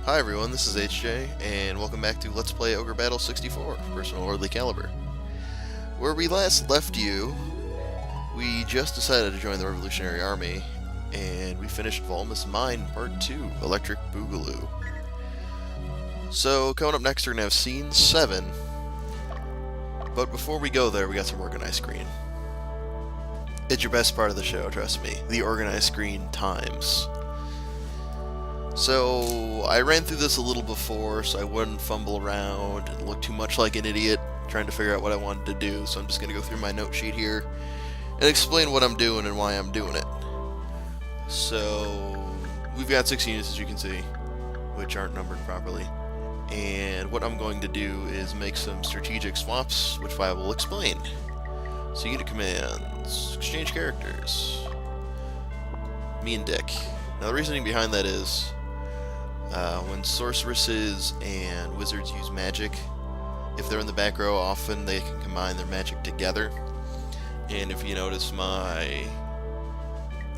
Hi everyone, this is HeeroJay, and welcome back to Let's Play Ogre Battle 64, Personal Lordly Caliber. Where we last left you, we just decided to join the Revolutionary Army, and we finished Volmus Mine Part 2, Electric Boogaloo. So, coming up next we're going to have Scene 7, but before we go there, we got some organized screen. It's your best part of the show, trust me, the organized screen times. So, I ran through this a little before, so I wouldn't fumble around and look too much like an idiot trying to figure out what I wanted to do, so I'm just going to go through my note sheet here and explain what I'm doing and why I'm doing it. So, we've got 6 units, as you can see, which aren't numbered properly, and what I'm going to do is make some strategic swaps, which I will explain. So, unit commands, exchange characters, me and Dick. Now, the reasoning behind that is, when sorceresses and wizards use magic, if they're in the back row, often they can combine their magic together. And if you notice, my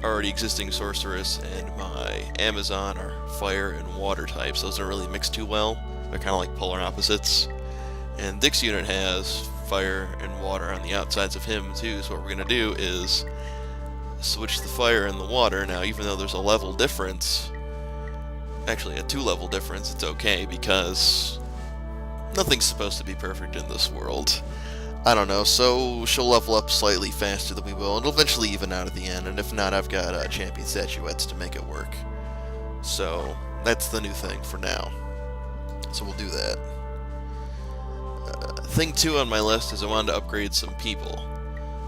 already existing sorceress and my Amazon are fire and water types. Those don't really mix too well. They're kind of like polar opposites. And Dick's unit has fire and water on the outsides of him too, so what we're going to do is switch the fire and the water. Now, even though there's a level difference, actually a 2-level difference, it's okay because nothing's supposed to be perfect in this world. I don't know, so she'll level up slightly faster than we will, and it'll eventually even out at the end, and if not, I've got champion statuettes to make it work. So, that's the new thing for now. So we'll do that. Thing 2 on my list is I wanted to upgrade some people.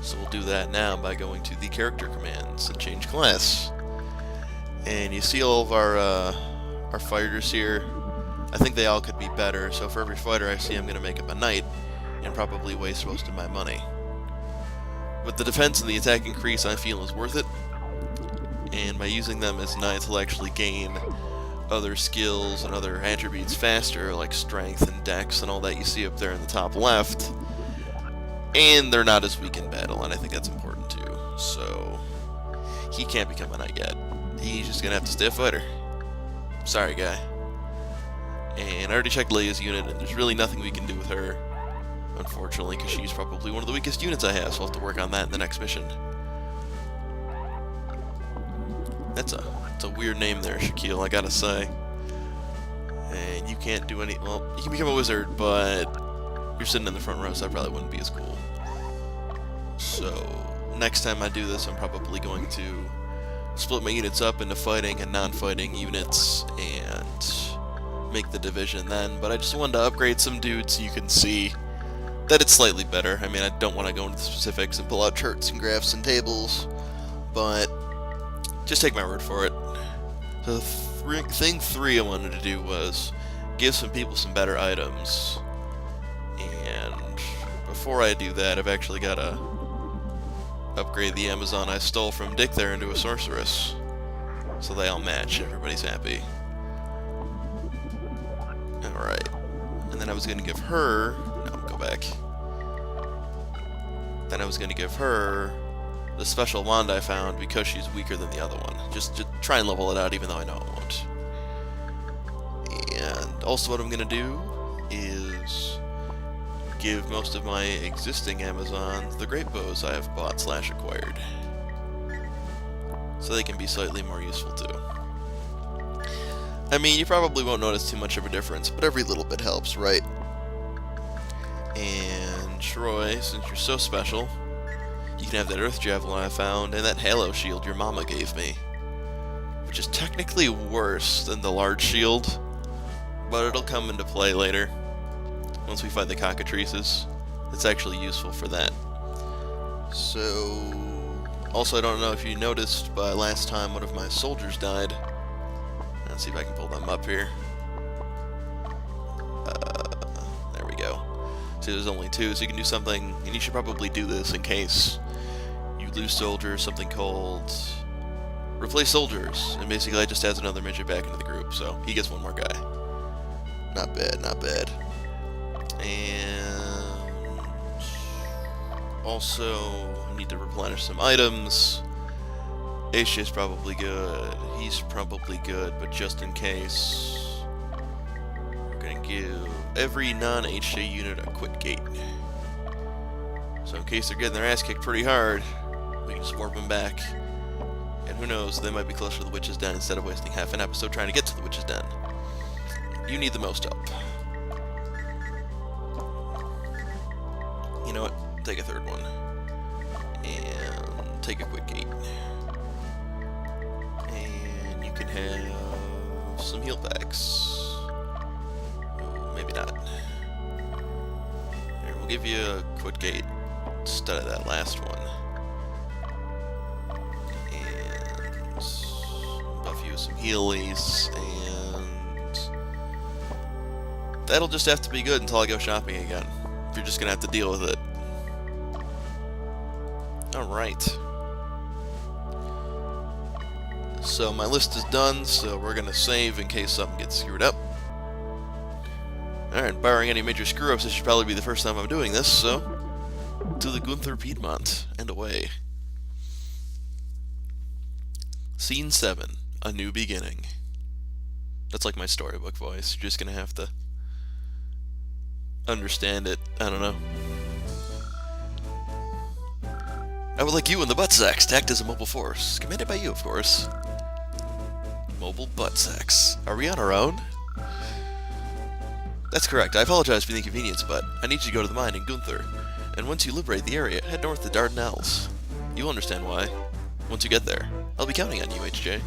So we'll do that now by going to the character commands and change class. And you see all of our fighters here. I think they all could be better, so for every fighter I see I'm going to make up a knight and probably waste most of my money. But the defense and the attack increase I feel is worth it, and by using them as knights I'll actually gain other skills and other attributes faster, like strength and dex and all that you see up there in the top left. And they're not as weak in battle, and I think that's important too. So, he can't become a knight yet. He's just gonna have to stay a fighter. Sorry, guy. And I already checked Leia's unit, and there's really nothing we can do with her, unfortunately, because she's probably one of the weakest units I have, so I'll have to work on that in the next mission. That's a weird name there, Shaquille, I gotta say. And you can't do any... Well, you can become a wizard, but you're sitting in the front row, so that probably wouldn't be as cool. So, next time I do this, I'm probably going to split my units up into fighting and non-fighting units and make the division then. But I just wanted to upgrade some dudes so you can see that it's slightly better. I mean, I don't want to go into the specifics and pull out charts and graphs and tables, but just take my word for it. So, thing 3 I wanted to do was give some people some better items. And before I do that, I've actually got to upgrade the Amazon I stole from Dick there into a sorceress. So they all match, everybody's happy. Alright. And then I was going to give her... No, go back. Then I was going to give her the special wand I found because she's weaker than the other one. Just try and level it out even though I know it won't. And also what I'm going to do is give most of my existing Amazons the great bows I have bought / acquired. So they can be slightly more useful too. I mean, you probably won't notice too much of a difference, but every little bit helps, right? And Troy, since you're so special, you can have that Earth Javelin I found and that Halo Shield your mama gave me. Which is technically worse than the large shield, but it'll come into play later. Once we fight the cockatrices, it's actually useful for that. So, also I don't know if you noticed, but last time one of my soldiers died. Let's see if I can pull them up here. There we go. See, there's only 2, so you can do something, and you should probably do this in case you lose soldiers, something called replace soldiers, and basically that just adds another midget back into the group, so he gets one more guy. Not bad, not bad. And also, I need to replenish some items. HJ's probably good. He's probably good, but just in case, give every non-HJ unit a quick gate. So in case they're getting their ass kicked pretty hard, we can just warp them back. And who knows, they might be closer to the Witch's Den instead of wasting half an episode trying to get to the Witch's Den. You need the most help. You know what? Take a third one. And take a quick gate. And you can have some heal packs. Oh, maybe not. Here, we'll give you a quick gate instead of that last one. And buff you with some healies, and that'll just have to be good until I go shopping again. If you're just gonna have to deal with it. Alright. So my list is done, so we're gonna save in case something gets screwed up. Alright, barring any major screw-ups, this should probably be the first time I'm doing this, so to the Gunther Piedmont, and away. Scene 7, A New Beginning. That's like my storybook voice. You're just gonna have to understand it. I don't know. I would like you and the butt sacks to act as a mobile force. Commanded by you, of course. Mobile butt sacks. Are we on our own? That's correct. I apologize for the inconvenience, but I need you to go to the mine in Gunther. And once you liberate the area, head north to Dardanelles. You'll understand why once you get there. I'll be counting on you, HJ.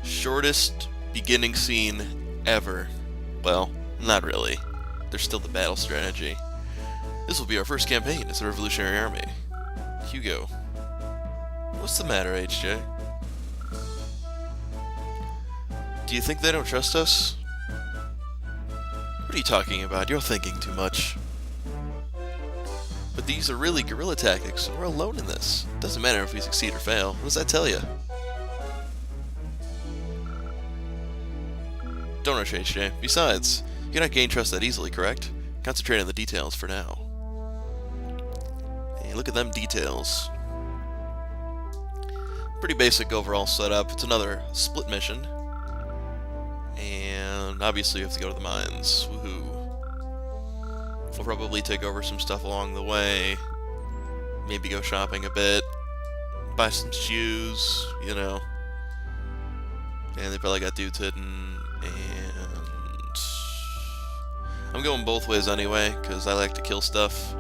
Shortest beginning scene ever. Well, not really. There's still the battle strategy. This will be our first campaign as the Revolutionary Army. Hugo. What's the matter, HJ? Do you think they don't trust us? What are you talking about? You're thinking too much. But these are really guerrilla tactics, and we're alone in this. Doesn't matter if we succeed or fail. What does that tell you? Don't rush, HJ. Besides, you cannot gain trust that easily, correct? Concentrate on the details for now. Hey, look at them details. Pretty basic overall setup. It's another split mission. And obviously you have to go to the mines. Woohoo. We'll probably take over some stuff along the way. Maybe go shopping a bit. Buy some shoes, you know. And they probably got dudes hidden. And I'm going both ways anyway, because I like to kill stuff.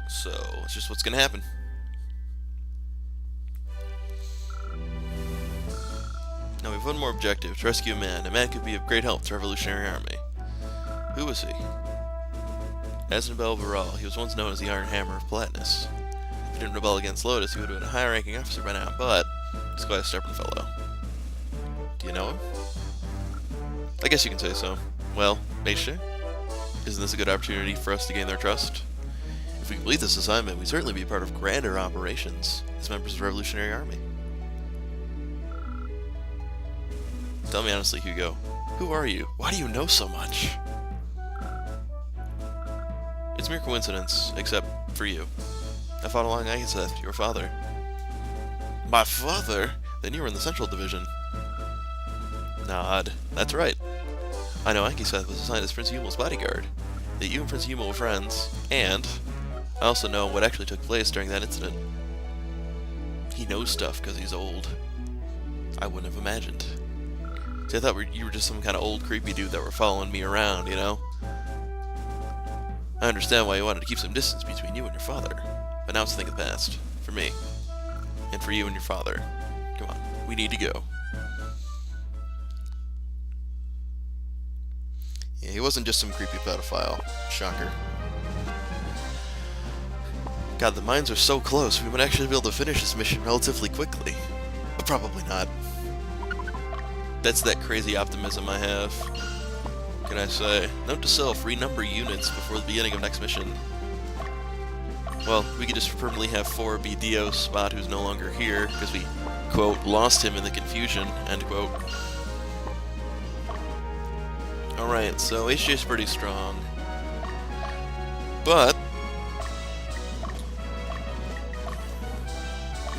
So, it's just what's going to happen. Now we have one more objective, to rescue a man. A man could be of great help to the Revolutionary Army. Who was he? Asnabel Baral. He was once known as the Iron Hammer of Platinus. If he didn't rebel against Lotus, he would have been a high-ranking officer by now, but he's quite a stubborn fellow. Do you know him? I guess you can say so. Well, HJ, isn't this a good opportunity for us to gain their trust? If we complete this assignment, we'd certainly be part of grander operations as members of the Revolutionary Army. Tell me honestly, Hugo, who are you? Why do you know so much? It's mere coincidence, except for you. I fought along Agiseth, your father. My father? Then you were in the Central Division. Nod. That's right. I know Agiseth was assigned as Prince Yumel's bodyguard, that you and Prince Yumel were friends, and I also know what actually took place during that incident. He knows stuff because he's old. I wouldn't have imagined. See, I thought you were just some kind of old creepy dude that were following me around, you know? I understand why you wanted to keep some distance between you and your father, but now it's a thing of the past. For me. And for you and your father. Come on, we need to go. Yeah, he wasn't just some creepy pedophile. Shocker. God, the mines are so close, we might actually be able to finish this mission relatively quickly. But probably not. That's that crazy optimism I have. What can I say? Note to self, renumber units before the beginning of next mission. Well, we could just permanently have 4 be Dio's spot who's no longer here, because we, quote, lost him in the confusion, end quote. Alright, so HJ's pretty strong. But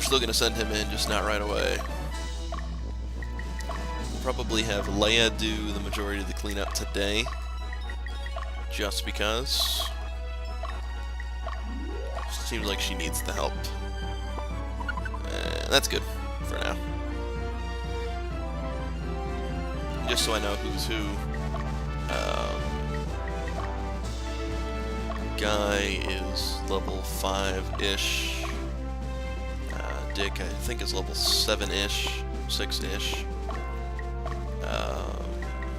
still going to send him in, just not right away. Probably have Leia do the majority of the cleanup today, just because. Seems like she needs the help. That's good for now. Just so I know who's who. Guy is level 5-ish. Dick, I think, is level 7-ish, 6-ish.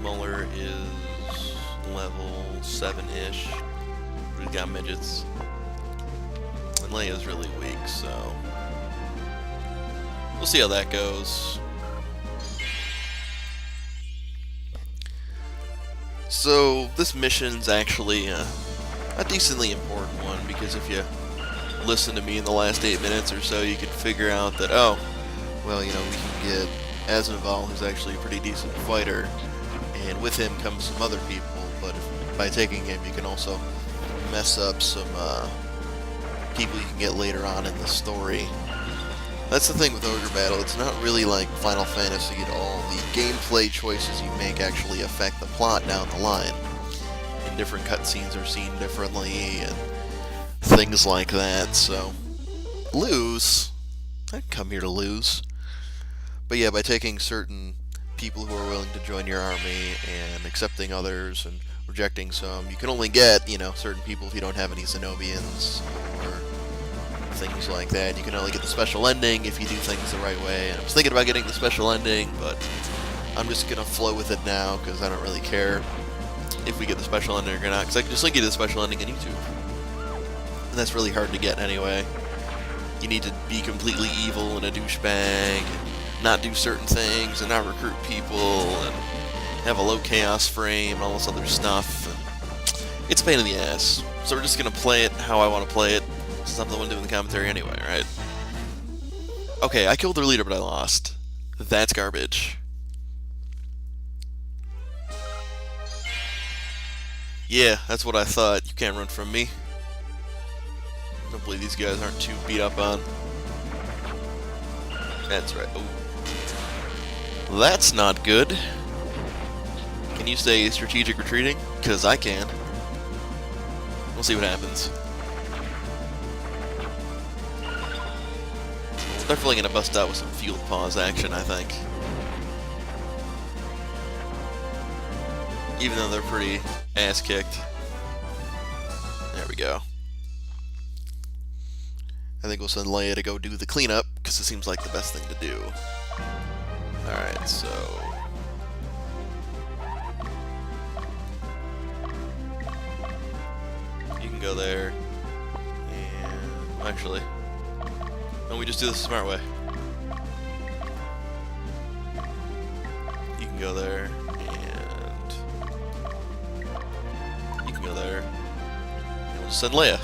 Muller is level 7-ish. We've got midgets. And Leia's really weak, so we'll see how that goes. So this mission's actually a decently important one, because if you listen to me in the last 8 minutes or so, you can figure out that, oh, well, you know, we can get Aznavour, who's actually a pretty decent fighter, and with him comes some other people, but by taking him, you can also mess up some people you can get later on in the story. That's the thing with Ogre Battle, it's not really like Final Fantasy at all. The gameplay choices you make actually affect the plot down the line. And different cutscenes are seen differently, and things like that, so lose. I'd come here to lose. But yeah, by taking certain people who are willing to join your army and accepting others and rejecting some, you can only get, you know, certain people if you don't have any Zenobians or things like that. You can only get the special ending if you do things the right way. And I was thinking about getting the special ending, but I'm just gonna flow with it now because I don't really care if we get the special ending or not, because I can just link you to the special ending on YouTube. And that's really hard to get anyway. You need to be completely evil and a douchebag, and not do certain things, and not recruit people, and have a low chaos frame, and all this other stuff. And it's a pain in the ass. So we're just gonna play it how I want to play it, since I'm the one doing the commentary anyway, right? Okay, I killed their leader, but I lost. That's garbage. Yeah, that's what I thought. You can't run from me. Hopefully these guys aren't too beat up on. That's right. Oh, that's not good. Can you stay strategic retreating? Because I can. We'll see what happens. We're definitely going to bust out with some field pause action, I think. Even though they're pretty ass-kicked. There we go. I think we'll send Leia to go do the cleanup, because it seems like the best thing to do. Alright, so... you can go there, and... actually... no, we just do this the smart way. You can go there, and... you can go there, and we'll send Leia.